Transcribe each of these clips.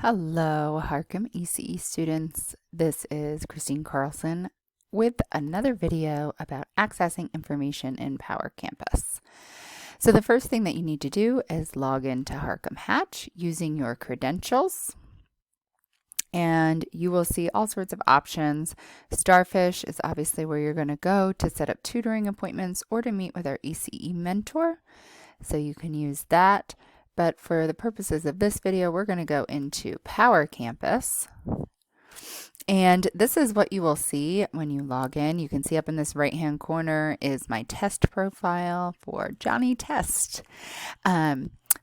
Hello, Harcum ECE students. This is Christine Carlson with another video about accessing information in Power Campus. So the first thing that you need to do is log into Harcum Hatch using your credentials. And you will see all sorts of options. Starfish is obviously where you're going to go to set up tutoring appointments or to meet with our ECE mentor. So you can use that. But for the purposes of this video, we're going to go into Power Campus. And this is what you will see when you log in. You can see up in this right-hand corner is my test profile for Johnny Test.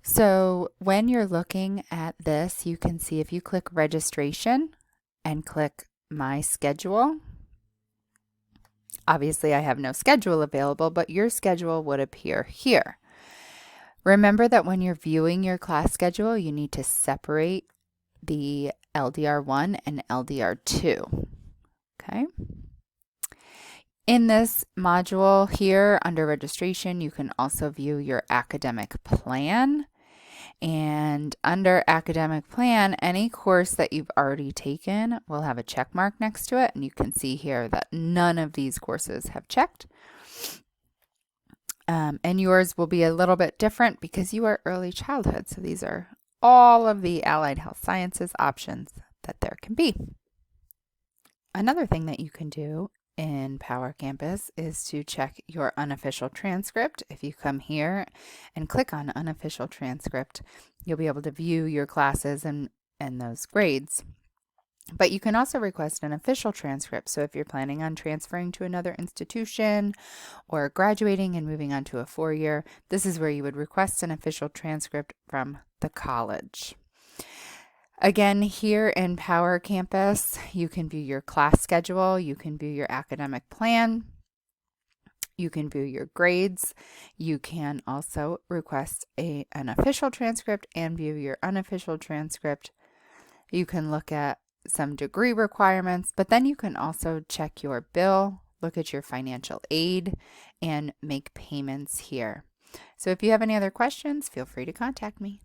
So when you're looking at this, you can see if you click registration and click my schedule. Obviously, I have no schedule available, but your schedule would appear here. Remember that when you're viewing your class schedule, you need to separate the LDR1 and LDR2. Okay. In this module here under registration, you can also view your academic plan. And under academic plan, any course that you've already taken will have a check mark next to it. And you can see here that none of these courses have checked. And yours will be a little bit different because you are early childhood. So these are all of the allied health sciences options that there can be. Another thing that you can do in Power Campus is to check your unofficial transcript. If you come here and click on unofficial transcript, you'll be able to view your classes and those grades. But you can also request an official transcript. So if you're planning on transferring to another institution or graduating and moving on to a 4-year, this is where you would request an official transcript from the college. Again, here in Power Campus, you can view your class schedule, you can view your academic plan, you can view your grades. You can also request an official transcript and view your unofficial transcript. You can look at some degree requirements, but then you can also check your bill, look at your financial aid, and make payments here. So if you have any other questions, feel free to contact me.